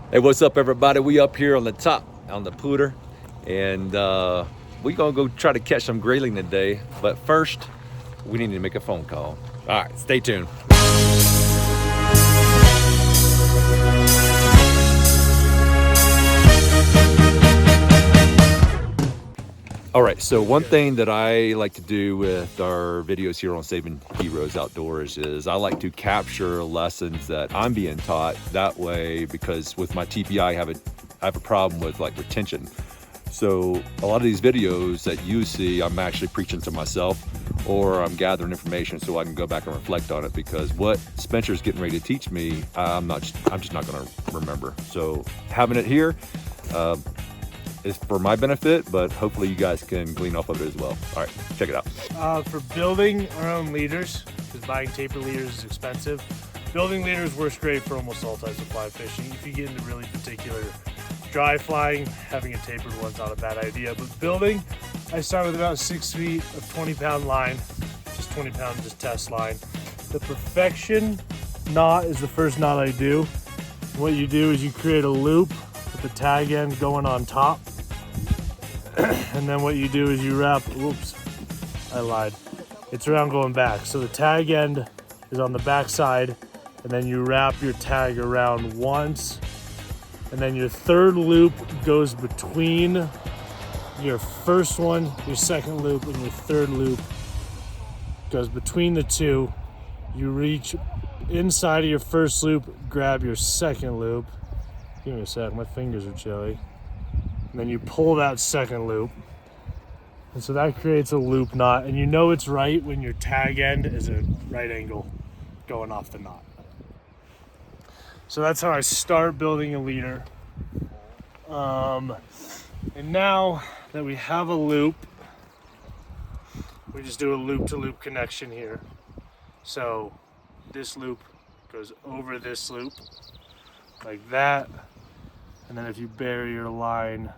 Hey, what's up, everybody? We up here on the top on the Pooter, and we gonna go try to catch some grayling today. But first, we need to make a phone call. All right, stay tuned. All right, so one thing that I like to do with our videos here on Saving Heroes Outdoors is I like to capture lessons that I'm being taught that way, because with my TPI I have a problem with like retention. So a lot of these videos that you see, I'm actually preaching to myself, or I'm gathering information so I can go back and reflect on it, because what Spencer's getting ready to teach me, I'm just not going to remember. So having it here, is for my benefit, but hopefully you guys can glean off of it as well. All right, check it out. For building our own leaders, because buying taper leaders is expensive, building leaders works great for almost all types of fly fishing. If you get into really particular dry flying, having a tapered one's not a bad idea. But building, I start with about 6 feet of 20-pound line, just 20-pound, just test line. The perfection knot is the first knot I do. What you do is you create a loop with the tag end going on top. And then what you do is you wrap, whoops, I lied. It's around going back. So the tag end is on the back side, and then you wrap your tag around once, and then your third loop goes between your first one, your second loop, and your third loop goes between the two. You reach inside of your first loop, grab your second loop. Give me a sec, my fingers are chilly. And then you pull that second loop. And so that creates a loop knot, and you know it's right when your tag end is a right angle going off the knot. So that's how I start building a leader. And now that we have a loop, we just do a loop-to-loop connection here. So this loop goes over this loop like that. And then if you bury your line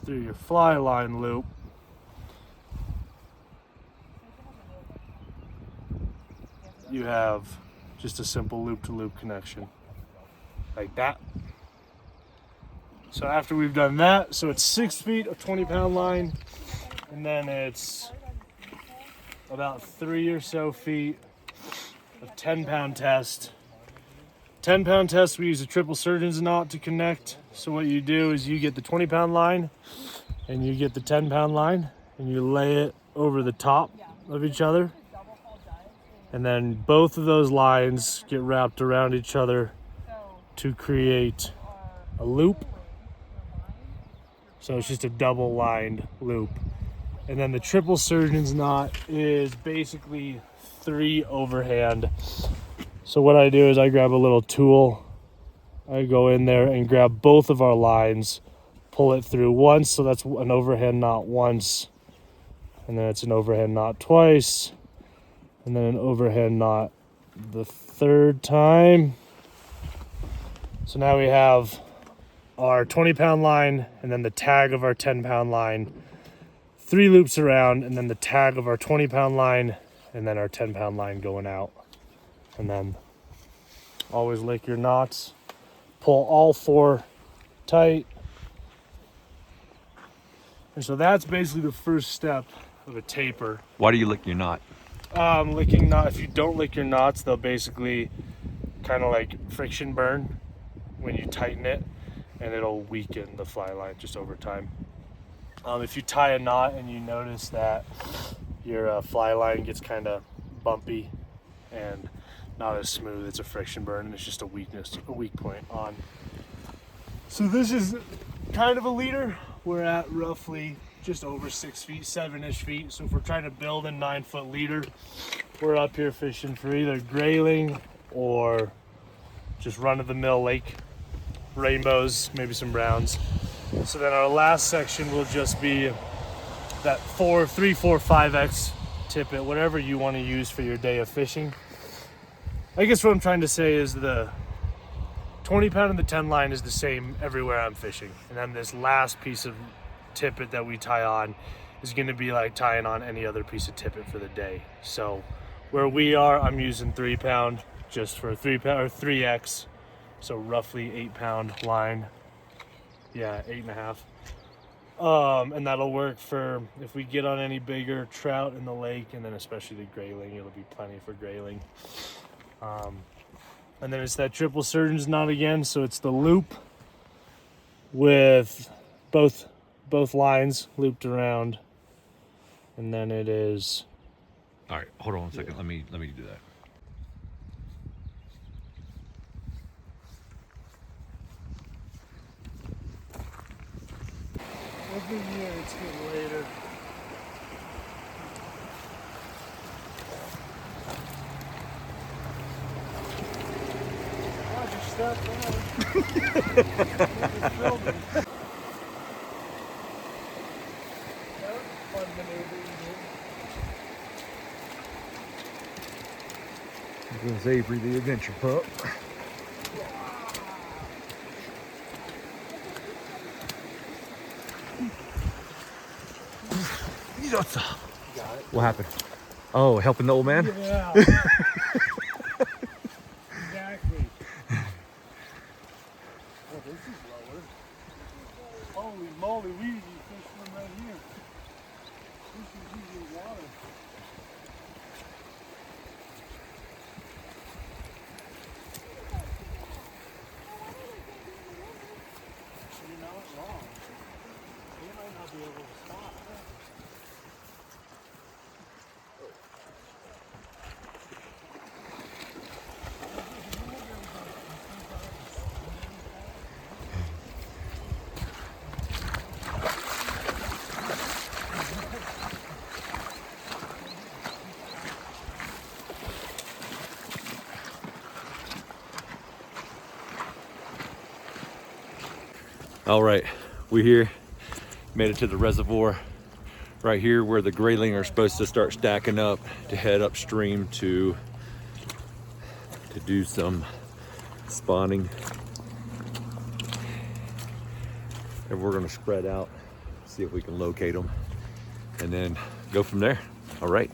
through your fly line loop, you have just a simple loop-to-loop connection like that. So after we've done that, so it's 6 feet of 20-pound line, and then it's about 3 or so feet of 10-pound test. 10-pound test, we use a triple surgeon's knot to connect. So what you do is you get the 20-pound line and you get the 10-pound line, and you lay it over the top of each other. And then both of those lines get wrapped around each other to create a loop. So it's just a double lined loop. And then the triple surgeon's knot is basically 3 overhand. So what I do is I grab a little tool, I go in there and grab both of our lines, pull it through once, so that's an overhand knot once, and then it's an overhand knot twice, and then an overhand knot the third time. So now we have our 20-pound line, and then the tag of our 10-pound line, 3 loops around, and then the tag of our 20-pound line, and then our 10-pound line going out. And then always lick your knots, pull all 4 tight. And so that's basically the first step of a taper. Why do you lick your knot? Licking knot, if you don't lick your knots, they'll basically kind of like friction burn when you tighten it, and it'll weaken the fly line just over time. If you tie a knot and you notice that your fly line gets kind of bumpy and not as smooth, it's a friction burn, and it's just a weak point on. So this is kind of a leader. We're at roughly just over 6 feet, 7-ish feet. So if we're trying to build a 9-foot leader, we're up here fishing for either grayling or just run-of-the-mill lake rainbows, maybe some browns. So then our last section will just be that 3, 4, 5X tippet, whatever you want to use for your day of fishing. I guess what I'm trying to say is the 20-pound and the 10 line is the same everywhere I'm fishing. And then this last piece of tippet that we tie on is going to be like tying on any other piece of tippet for the day. So where we are, I'm using 3-pound just for 3 pound or 3X. So roughly 8-pound line Yeah, 8.5. And that'll work for if we get on any bigger trout in the lake, and then especially the grayling. It'll be plenty for grayling. And then it's that triple surgeon's knot again. So it's the loop with both lines looped around, and then it is. All right, hold on a second. Let me do that. Every year it's getting later. Watch your step, fun maneuver you did. This is Avery, the adventure pup. What happened? Oh, helping the old man? Yeah. Exactly. Oh, this is lower. Holy moly, we usually fish from right here. This is usually water. You're not wrong. You might not be able to spot that. All right, we're here, made it to the reservoir right here where the grayling are supposed to start stacking up to head upstream to do some spawning. And we're gonna spread out, see if we can locate them, and then go from there. All right.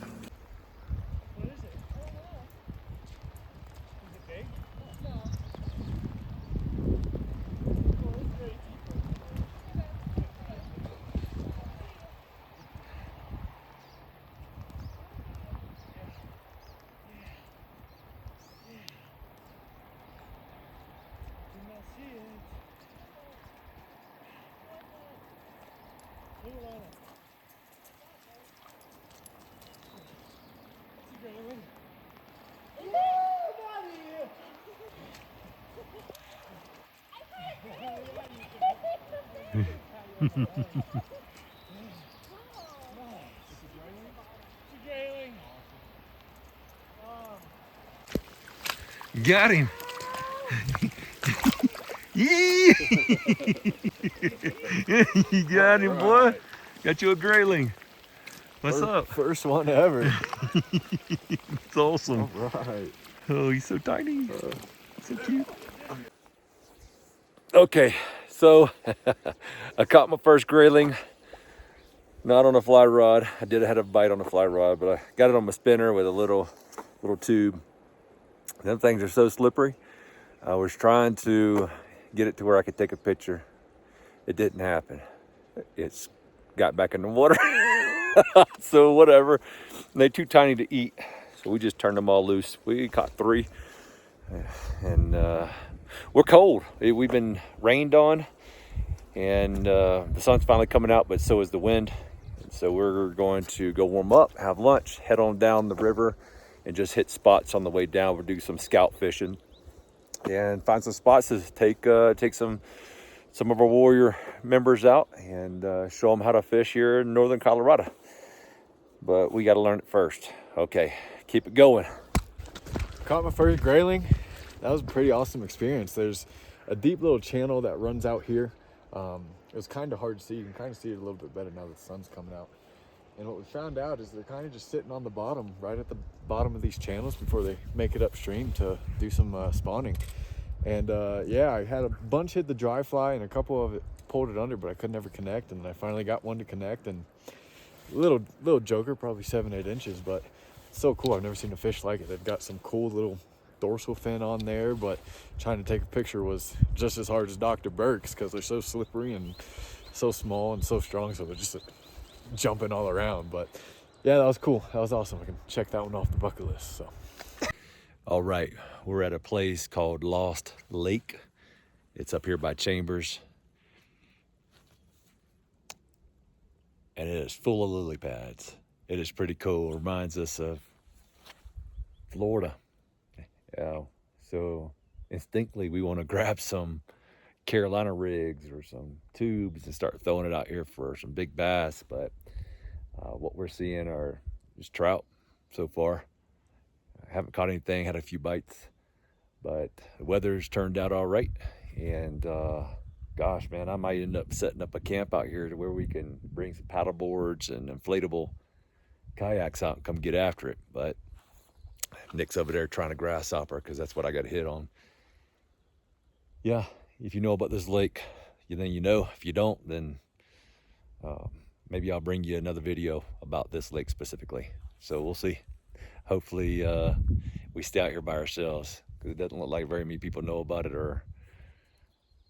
What is it? I don't know. Is it big? No. Oh, it's very deep. Did not see it. Look at that. It's a grayling. Got him. You got him, boy. Got you a grayling. What's up? First one ever. It's awesome. All right. Oh, he's so tiny. So cute. Okay, so I caught my first grayling. Not on a fly rod. I did have a bite on a fly rod, but I got it on my spinner with a little tube. Them things are so slippery. I was trying to get it to where I could take a picture. It didn't happen. It's got back in the water. So whatever. They're too tiny to eat. So we just turned them all loose. We caught 3. And we're cold. We've been rained on. And the sun's finally coming out, but so is the wind. And so we're going to go warm up, have lunch, head on down the river, and just hit spots on the way down. We'll do some scout fishing and find some spots to take some of our warrior members out and show them how to fish here in northern Colorado. But we got to learn it first. Okay, keep it going. Caught my first grayling. That was a pretty awesome experience. There's a deep little channel that runs out here. It was kind of hard to see. You can kind of see it a little bit better now that the sun's coming out. And what we found out is they're kind of just sitting on the bottom, right at the bottom of these channels before they make it upstream to do some spawning. And yeah, I had a bunch hit the dry fly and a couple of it pulled it under, but I could never connect. And I finally got one to connect, and little joker, probably 7-8 inches, but it's so cool. I've never seen a fish like it. They've got some cool little dorsal fin on there, but trying to take a picture was just as hard as Dr. Burke's because they're so slippery and so small and so strong, so they're just jumping all around. But yeah, that was cool. That was awesome. I can check that one off the bucket list. So All right, we're at a place called Lost Lake. It's up here by Chambers. And it is full of lily pads. It is pretty cool. Reminds us of Florida. Yeah, so instinctively we want to grab some Carolina rigs or some tubes and start throwing it out here for some big bass. But what we're seeing are just trout so far. I haven't caught anything, had a few bites, but the weather's turned out all right. And gosh, man, I might end up setting up a camp out here to where we can bring some paddle boards and inflatable kayaks out and come get after it. But Nick's over there trying to grasshopper because that's what I got to hit on. Yeah, if you know about this lake, then you know. If you don't, then maybe I'll bring you another video about this lake specifically. So we'll see. Hopefully we stay out here by ourselves because it doesn't look like very many people know about it, or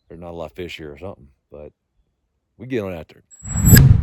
there's not a lot of fish here or something. But we get on after it.